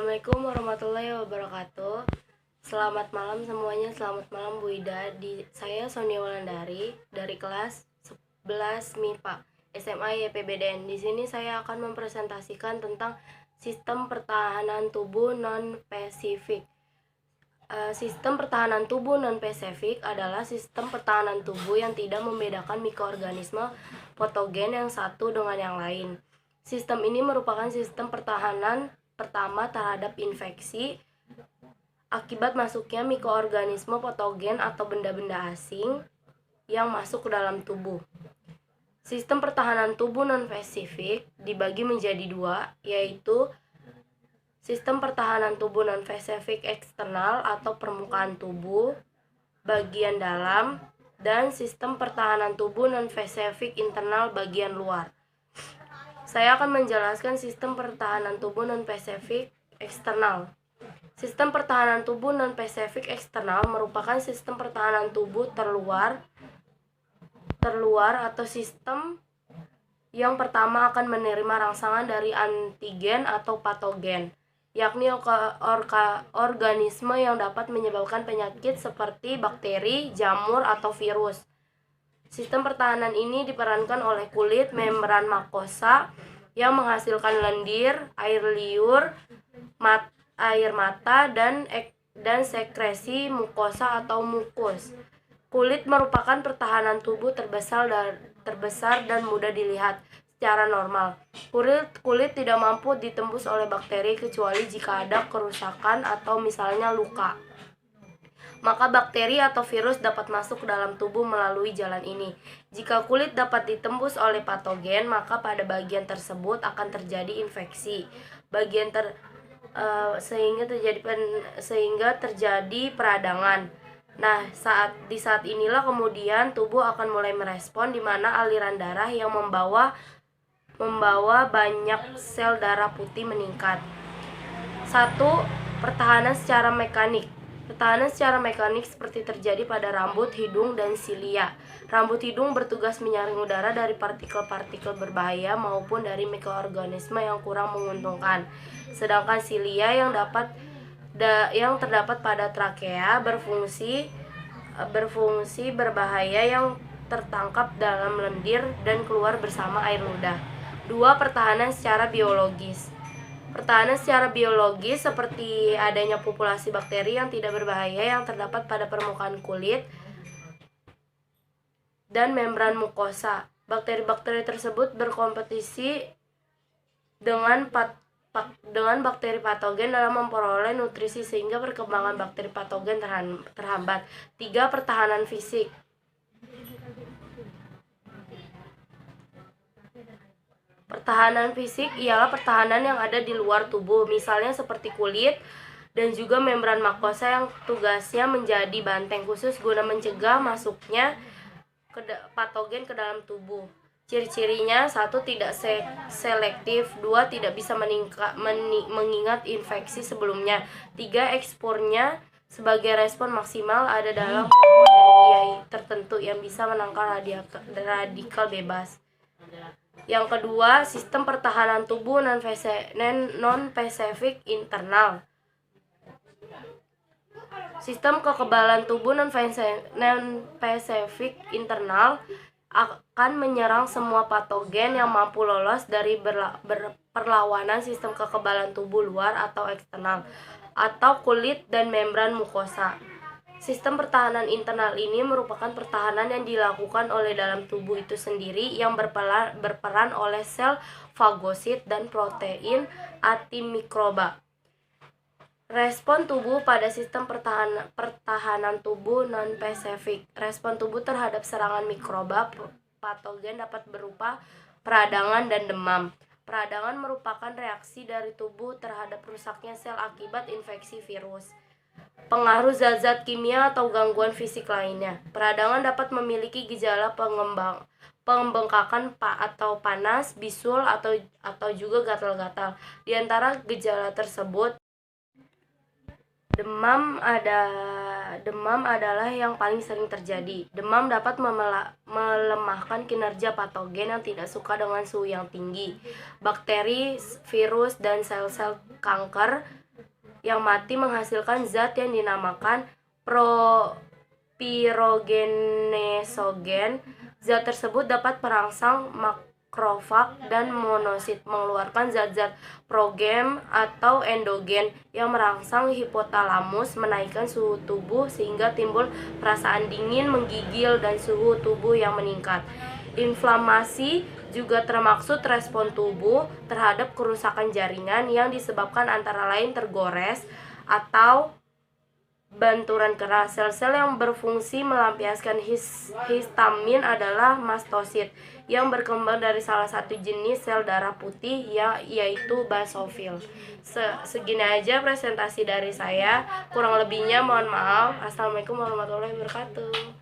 Assalamualaikum warahmatullahi wabarakatuh. Selamat malam semuanya, selamat malam Bu Ida. Saya Sonia Wulandari dari kelas 11 MIPA SMA YPBDN. Di sini saya akan mempresentasikan tentang sistem pertahanan tubuh non-spesifik. Sistem pertahanan tubuh non-spesifik adalah sistem pertahanan tubuh yang tidak membedakan mikroorganisme patogen yang satu dengan yang lain. Sistem ini merupakan sistem pertahanan pertama terhadap infeksi akibat masuknya mikroorganisme patogen atau benda-benda asing yang masuk ke dalam tubuh. Sistem pertahanan tubuh non-spesifik dibagi menjadi dua, yaitu sistem pertahanan tubuh non-spesifik eksternal atau permukaan tubuh bagian dalam, dan sistem pertahanan tubuh non-spesifik internal bagian luar. Saya akan menjelaskan sistem pertahanan tubuh non-spesifik eksternal. Sistem pertahanan tubuh non-spesifik eksternal merupakan sistem pertahanan tubuh terluar atau sistem yang pertama akan menerima rangsangan dari antigen atau patogen, yakni organisme yang dapat menyebabkan penyakit seperti bakteri, jamur, atau virus. Sistem pertahanan ini diperankan oleh kulit, membran mukosa yang menghasilkan lendir, air liur, air mata, dan sekresi mukosa atau mukus. Kulit merupakan pertahanan tubuh terbesar dan mudah dilihat secara normal. Kulit tidak mampu ditembus oleh bakteri kecuali jika ada kerusakan atau misalnya luka. Maka bakteri atau virus dapat masuk ke dalam tubuh melalui jalan ini. Jika kulit dapat ditembus oleh patogen, maka pada bagian tersebut akan terjadi infeksi. Sehingga terjadi peradangan. Nah, di saat inilah kemudian tubuh akan mulai merespon, di mana aliran darah yang membawa banyak sel darah putih meningkat. 1. Pertahanan secara mekanik. Pertahanan secara mekanik seperti terjadi pada rambut, hidung, dan silia. Rambut hidung bertugas menyaring udara dari partikel-partikel berbahaya maupun dari mikroorganisme yang kurang menguntungkan. Sedangkan silia yang terdapat pada trakea berfungsi berbahaya yang tertangkap dalam lendir dan keluar bersama air ludah. 2. Pertahanan secara biologis. Pertahanan secara biologis seperti adanya populasi bakteri yang tidak berbahaya yang terdapat pada permukaan kulit dan membran mukosa. Bakteri-bakteri tersebut berkompetisi dengan bakteri patogen dalam memperoleh nutrisi sehingga perkembangan bakteri patogen terhambat. 3. Pertahanan fisik. Pertahanan fisik ialah pertahanan yang ada di luar tubuh, misalnya seperti kulit dan juga membran mukosa yang tugasnya menjadi banteng khusus guna mencegah masuknya patogen ke dalam tubuh. Ciri-cirinya: 1. Tidak selektif. 2. Tidak bisa mengingat infeksi sebelumnya. 3. Ekspornya sebagai respon maksimal ada dalam komponen tertentu yang bisa menangkal radikal bebas. Yang kedua, sistem pertahanan tubuh non-spesifik internal. Sistem kekebalan tubuh non-spesifik internal akan menyerang semua patogen yang mampu lolos dari perlawanan sistem kekebalan tubuh luar atau eksternal, atau kulit dan membran mukosa. Sistem pertahanan internal ini merupakan pertahanan yang dilakukan oleh dalam tubuh itu sendiri yang berperan oleh sel fagosit dan protein antimikroba. Respon tubuh pada sistem pertahanan tubuh non-spesifik. Respon tubuh terhadap serangan mikroba patogen dapat berupa peradangan dan demam. Peradangan merupakan reaksi dari tubuh terhadap rusaknya sel akibat infeksi virus, pengaruh zat-zat kimia atau gangguan fisik lainnya. Peradangan dapat memiliki gejala pembengkakan atau panas, bisul, atau juga gatal-gatal. Di antara gejala tersebut, demam adalah yang paling sering terjadi. Demam dapat melemahkan kinerja patogen yang tidak suka dengan suhu yang tinggi. Bakteri, virus, dan sel-sel kanker yang mati menghasilkan zat yang dinamakan pirogenesogen. Zat tersebut dapat merangsang makrofag dan monosit mengeluarkan zat-zat progem atau endogen yang merangsang hipotalamus, menaikkan suhu tubuh sehingga timbul perasaan dingin, menggigil, dan suhu tubuh yang meningkat. Inflamasi juga termaksud respon tubuh terhadap kerusakan jaringan yang disebabkan antara lain tergores atau benturan keras. Sel-sel yang berfungsi melampiaskan histamin adalah mastosit yang berkembang dari salah satu jenis sel darah putih yaitu basofil. Segini aja presentasi dari saya. Kurang lebihnya mohon maaf. Assalamualaikum warahmatullahi wabarakatuh.